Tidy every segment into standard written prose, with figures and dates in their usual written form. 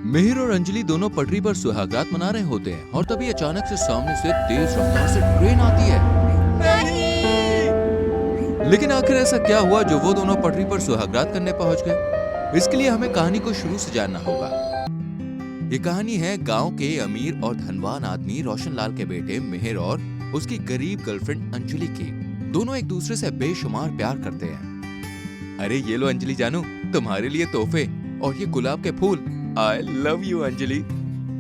मिहिर और अंजलि दोनों पटरी पर सुहागरात मना रहे होते हैं और तभी अचानक से सामने से तेज रफ्तार से ट्रेन आती है। लेकिन आखिर ऐसा क्या हुआ जो वो दोनों पटरी पर सुहागरात करने पहुंच गए? इसके लिए हमें कहानी को शुरू से जानना होगा। ये कहानी है गांव के अमीर और धनवान आदमी रोशन लाल के बेटे मिहिर और उसकी गरीब गर्लफ्रेंड अंजलि की। दोनों एक दूसरे से बेशुमार प्यार करते हैं। अरे ये लो अंजलि जानू, तुम्हारे लिए तोहफे और ये गुलाब के फूल। I love you Anjali.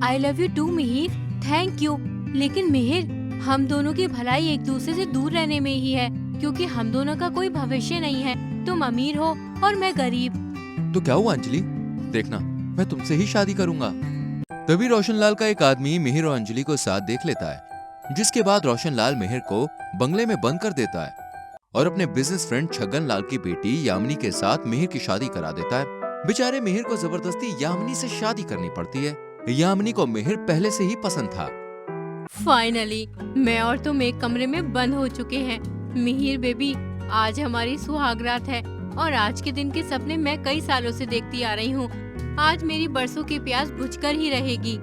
I love you too Mihir, thank you. लेकिन मिहिर, हम दोनों की भलाई एक दूसरे से दूर रहने में ही है, क्योंकि हम दोनों का कोई भविष्य नहीं है। तुम अमीर हो और मैं गरीब। तो क्या हुआ अंजलि, देखना मैं तुमसे ही शादी करूंगा। तभी रोशन लाल का एक आदमी मिहिर और अंजलि को साथ देख लेता है, जिसके बाद रोशन लाल मिहिर को बंगले में बंद कर देता है और अपने बिजनेस फ्रेंड छगन लाल की बेटी यामिनी के साथ मिहिर की शादी करा देता है। बेचारे मिहिर को जबरदस्ती यामिनी से शादी करनी पड़ती है। यामिनी को मिहिर पहले से ही पसंद था। फाइनली मैं और तुम एक कमरे में बंद हो चुके हैं। मिहिर बेबी, आज हमारी सुहागरात है और आज के दिन के सपने मैं कई सालों से देखती आ रही हूँ। आज मेरी बरसों की प्यास बुझकर ही रहेगी।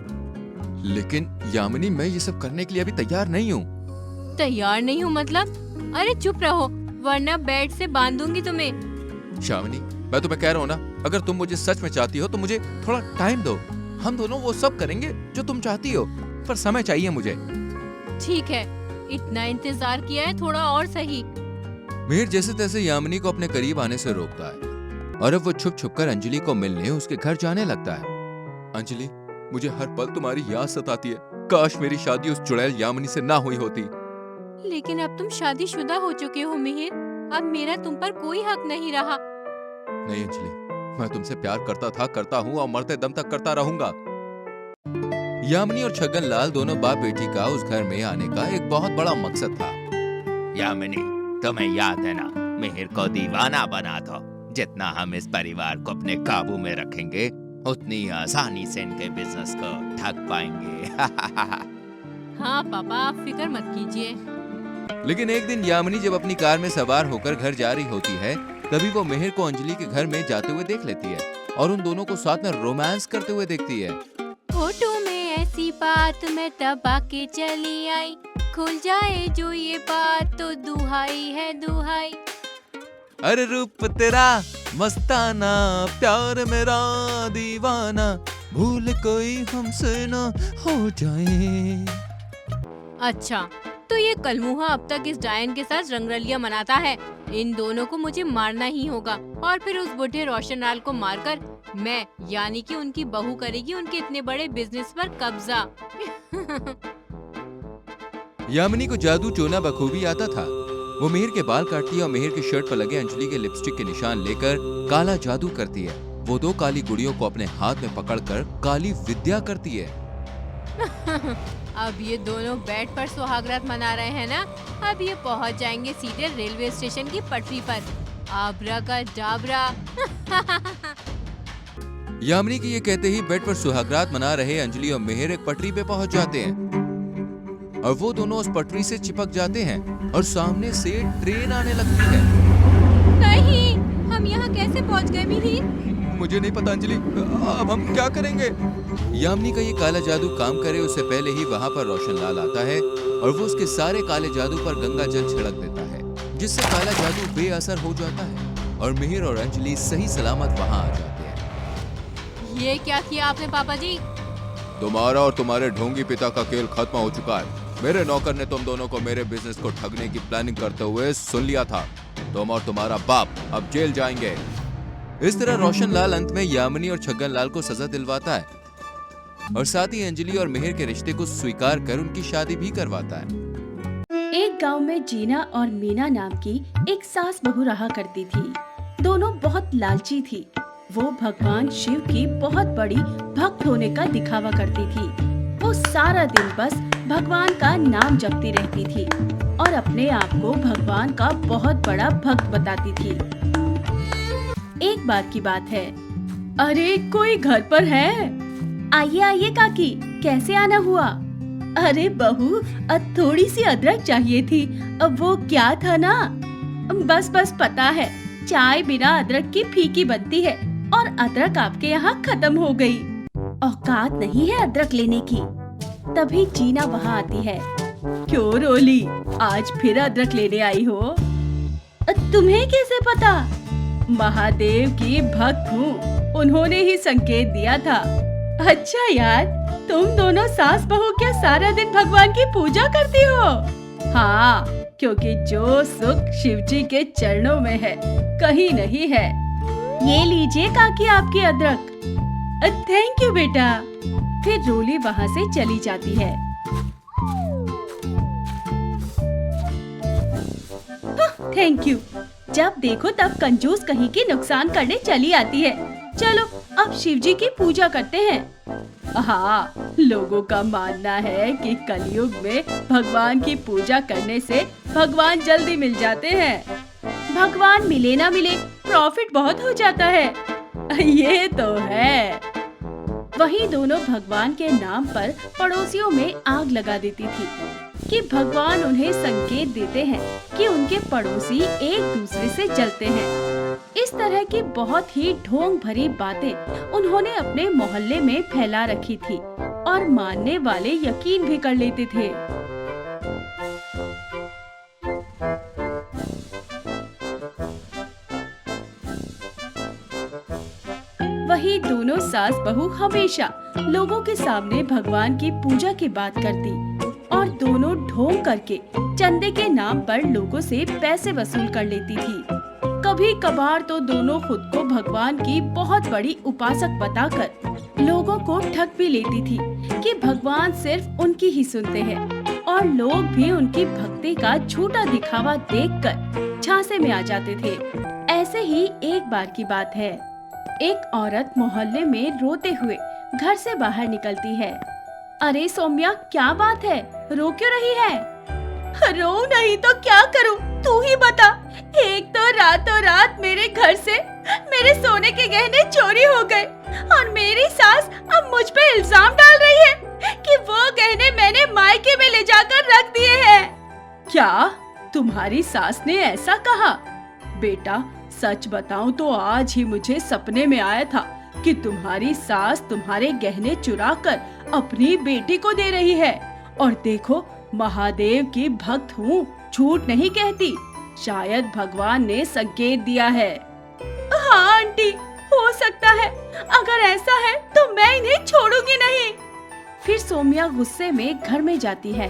लेकिन यामिनी, मैं ये सब करने के लिए अभी तैयार नहीं हूँ। तैयार नहीं हूँ मतलब? अरे चुप रहो, वरना बेड से बांध दूंगी तुम्हें। शामिनी, मैं तुम्हें कह रहा हूँ ना, अगर तुम मुझे सच में चाहती हो तो मुझे थोड़ा टाइम दो। हम दोनों वो सब करेंगे जो तुम चाहती हो, पर समय चाहिए मुझे। ठीक है, इतना इंतजार किया है, थोड़ा और सही। मिहिर जैसे तैसे यामिनी को अपने करीब आने से रोकता है और अब वो छुप छुप कर अंजलि को मिलने उसके घर जाने लगता है। अंजलि, मुझे हर पल तुम्हारी याद सताती है। काश मेरी शादी उस चुड़ैल यामिनी से ना हुई होती। लेकिन अब तुम शादीशुदा हो चुके हो मिहिर, अब मेरा तुम पर कोई हक नहीं रहा। नहीं अंजलि, मैं तुमसे प्यार करता हूँ और मरते दम तक करता रहूंगा। यामिनी और छगन लाल दोनों बाप बेटी का उस घर में आने का एक बहुत बड़ा मकसद था। यामिनी, तुम्हें याद है ना, मिहिर को दीवाना बना दो। जितना हम इस परिवार को अपने काबू में रखेंगे, उतनी आसानी से इनके बिजनेस को ठग पाएंगे। हाँ पापा, आप फिक्र मत कीजिए। लेकिन एक दिन यामिनी जब अपनी कार में सवार होकर घर जा रही होती है, तभी वो मिहिर को अंजलि के घर में जाते हुए देख लेती है और उन दोनों को साथ में रोमांस करते हुए देखती है। फोटो में ऐसी बात मैं दबा के चली आई, खुल जाए जो ये बात तो दुहाई है दुहाई। अरे रूप तेरा मस्ताना, प्यार मेरा दीवाना, भूल कोई हमसे ना हो जाए। अच्छा, तो ये कलमुहा अब तक इस डायन के साथ रंगरलिया मनाता है। इन दोनों को मुझे मारना ही होगा और फिर उस बूढ़े रोशन लाल को मारकर मैं, यानी कि उनकी बहू, करेगी उनके इतने बड़े बिजनेस पर कब्जा। यामिनी को जादू टोना बखूबी आता था। वो मिहिर के बाल काटती है और मिहिर की शर्ट पर लगे अंजलि के लिपस्टिक के निशान लेकर काला जादू करती है। वो दो काली गुड़ियों को अपने हाथ में पकड़कर काली विद्या करती है। अब ये दोनों बेड पर सुहागरात मना रहे हैं ना, अब ये पहुंच जाएंगे सीधे रेलवे स्टेशन की पटरी पर। आबरा का डाबरा। यामिनी के ये कहते ही बेड पर सुहागरात मना रहे अंजलि और मिहिर एक पटरी पे पहुंच जाते हैं और वो दोनों उस पटरी से चिपक जाते हैं और सामने से ट्रेन आने लगती है। नहीं, हम यहाँ कैसे पहुँच गए मिहिर? मुझे नहीं पता अंजलि, अब हम क्या करेंगे? यामिनी का ये काला जादू काम करे उससे पहले ही वहाँ पर रोशन लाल आता है और वो उसके सारे काले जादू पर गंगा जल छिड़क देता है, जिससे काला जादू बेअसर हो जाता है और मिहिर और अंजलि सही सलामत वहाँ आ जाते हैं। ये क्या किया आपने पापा जी? तुम्हारा और तुम्हारे ढोंगी पिता का खेल खत्म हो चुका है। मेरे नौकर ने तुम दोनों को मेरे बिजनेस को ठगने की प्लानिंग करते हुए सुन लिया था। तुम और तुम्हारा बाप अब जेल जाएंगे। इस तरह रोशन लाल अंत में यामिनी और छगन लाल को सजा दिलवाता है और साथ ही अंजलि और मिहिर के रिश्ते को स्वीकार कर उनकी शादी भी करवाता है। एक गांव में जीना और मीना नाम की एक सास बहू रहा करती थी। दोनों बहुत लालची थी। वो भगवान शिव की बहुत बड़ी भक्त होने का दिखावा करती थी। वो सारा दिन बस भगवान का नाम जपती रहती थी और अपने आप को भगवान का बहुत बड़ा भक्त बताती थी। एक बार की बात है, अरे कोई घर पर है? आइए आइए काकी, कैसे आना हुआ? अरे बहू, थोड़ी सी अदरक चाहिए थी। अब वो क्या था ना, बस पता है, चाय बिना अदरक की फीकी बनती है और अदरक आपके यहाँ खत्म हो गई। औकात नहीं है अदरक लेने की। तभी जीना वहाँ आती है। क्यों रोली, आज फिर अदरक लेने आई हो? तुम्हें कैसे पता? महादेव की भक्त हूँ, उन्होंने ही संकेत दिया था। अच्छा यार, तुम दोनों सास बहू क्या सारा दिन भगवान की पूजा करती हो? हाँ, क्योंकि जो सुख शिवजी के चरणों में है कहीं नहीं है। ये लीजिए काकी आपकी अदरक। थैंक यू बेटा। फिर रोली वहाँ से चली जाती है। Thank you. जब देखो तब कंजूस कहीं की नुकसान करने चली आती है। चलो अब शिवजी की पूजा करते हैं। हाँ, लोगों का मानना है कि कलयुग में भगवान की पूजा करने से भगवान जल्दी मिल जाते हैं। भगवान मिले ना मिले, प्रॉफिट बहुत हो जाता है। ये तो है। वहीं दोनों भगवान के नाम पर पड़ोसियों में आग लगा देती थी कि भगवान उन्हें संकेत देते हैं कि उनके पड़ोसी एक दूसरे से जलते हैं। इस तरह की बहुत ही ढोंग भरी बातें उन्होंने अपने मोहल्ले में फैला रखी थी और मानने वाले यकीन भी कर लेते थे। वही दोनों सास बहू हमेशा लोगों के सामने भगवान की पूजा की बात करती और दोनों ढोंग करके चंदे के नाम पर लोगों से पैसे वसूल कर लेती थी। कभी कभार तो दोनों खुद को भगवान की बहुत बड़ी उपासक बताकर लोगों को ठग भी लेती थी कि भगवान सिर्फ उनकी ही सुनते हैं और लोग भी उनकी भक्ति का झूठा दिखावा देखकर झांसे में आ जाते थे। ऐसे ही एक बार की बात है। एक औरत मोहल्ले में रोते हुए घर से बाहर निकलती है। अरे सौम्या, क्या बात है, रो क्यों रही है? रो नहीं तो क्या करूं, तू ही बता। एक तो रातों रात मेरे घर से मेरे सोने के गहने चोरी हो गए और मेरी सास अब मुझ पे इल्जाम डाल रही है कि वो गहने मैंने मायके में ले जाकर रख दिए हैं। क्या तुम्हारी सास ने ऐसा कहा? बेटा सच बताऊं तो आज ही मुझे सपने में आया था कि तुम्हारी सास तुम्हारे गहने चुराकर अपनी बेटी को दे रही है। और देखो, महादेव की भक्त हूँ, झूठ नहीं कहती। शायद भगवान ने संकेत दिया है। हाँ आंटी, हो सकता है। अगर ऐसा है तो मैं इन्हें छोड़ूंगी नहीं। फिर सौम्या गुस्से में घर में जाती है।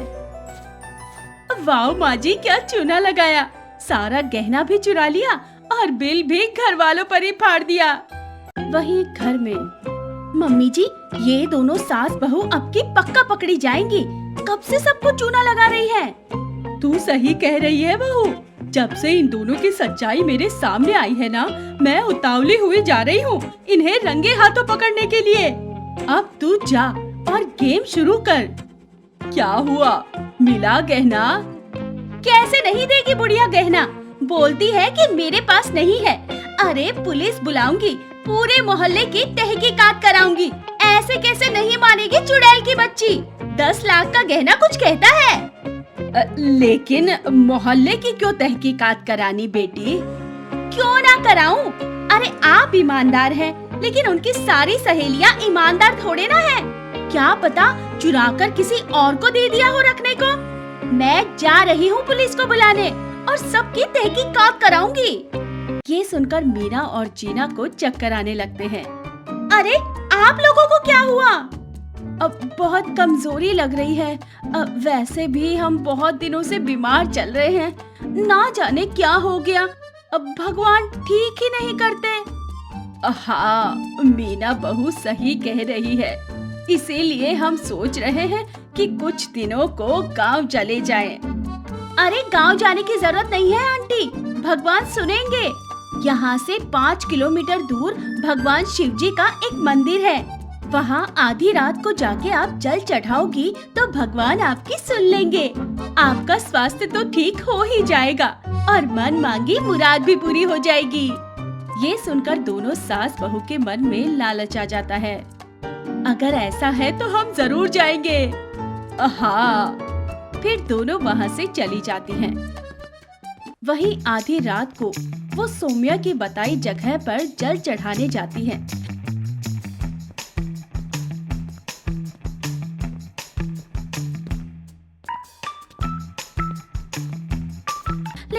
वाह माँ जी, क्या चूना लगाया, सारा गहना भी चुरा लिया और बिल भी घर वालों पर ही फाड़ दिया। वहीं घर में मम्मी जी, ये दोनों सास बहू अब की पक्का पकड़ी जाएंगी। कब से सबको चूना लगा रही है। तू सही कह रही है बहू, जब से इन दोनों की सच्चाई मेरे सामने आई है ना, मैं उतावली हुई जा रही हूँ इन्हें रंगे हाथों पकड़ने के लिए। अब तू जा और गेम शुरू कर। क्या हुआ, मिला गहना? कैसे नहीं देगी बुढ़िया गहना, बोलती है कि मेरे पास नहीं है। अरे पुलिस बुलाऊंगी, पूरे मोहल्ले की तहकीकात कराऊंगी। ऐसे कैसे नहीं मानेगी चुड़ैल की बच्ची। 10 लाख का गहना कुछ कहता है। लेकिन मोहल्ले की क्यों तहकीकात करानी बेटी? क्यों ना कराऊं? अरे आप ईमानदार हैं, लेकिन उनकी सारी सहेलियां ईमानदार थोड़े ना है। क्या पता चुराकर किसी और को दे दिया हो रखने को। मैं जा रही हूँ पुलिस को बुलाने और सबकी तहकीकात कराऊंगी। ये सुनकर मीना और जीना को चक्कर आने लगते हैं। अरे आप लोगों को क्या हुआ? अब बहुत कमजोरी लग रही है। वैसे भी हम बहुत दिनों से बीमार चल रहे हैं, ना जाने क्या हो गया। अब भगवान ठीक ही नहीं करते। हाँ, मीना बहू सही कह रही है। इसीलिए हम सोच रहे हैं कि कुछ दिनों को गांव चले जाएं। अरे गांव जाने की जरूरत नहीं है आंटी, भगवान सुनेंगे। यहाँ से 5 किलोमीटर दूर भगवान शिवजी का एक मंदिर है। वहाँ आधी रात को जाके आप जल चढ़ाओगी तो भगवान आपकी सुन लेंगे। आपका स्वास्थ्य तो ठीक हो ही जाएगा और मन मांगी मुराद भी पूरी हो जाएगी। ये सुनकर दोनों सास बहू के मन में लालच आ जाता है। अगर ऐसा है तो हम जरूर जाएंगे। हाँ, फिर दोनों वहाँ से चली जाती हैं। वहीं आधी रात को वो सौम्या की बताई जगह पर जल चढ़ाने जाती हैं।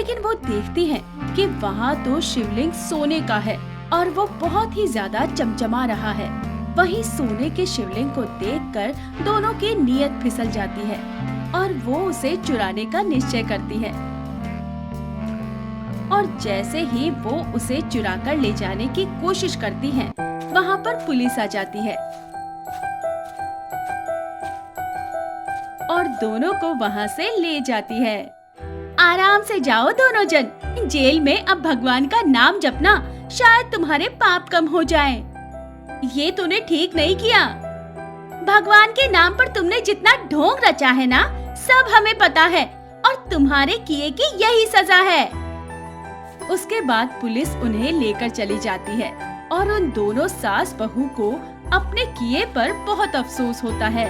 लेकिन वो देखती हैं कि वहाँ तो शिवलिंग सोने का है और वो बहुत ही ज्यादा चमचमा रहा है। वहीं सोने के शिवलिंग को देखकर दोनों की नीयत फिसल जाती है और वो उसे चुराने का निश्चय करती है। और जैसे ही वो उसे चुरा कर ले जाने की कोशिश करती है, वहाँ पर पुलिस आ जाती है और दोनों को वहाँ से ले जाती है। आराम से जाओ दोनों जन, जेल में अब भगवान का नाम जपना, शायद तुम्हारे पाप कम हो जाएं। ये तूने ठीक नहीं किया। भगवान के नाम पर तुमने जितना ढोंग रचा है ना, सब हमें पता है और तुम्हारे किए की यही सजा है। उसके बाद पुलिस उन्हें लेकर चली जाती है और उन दोनों सास बहू को अपने किए पर बहुत अफसोस होता है।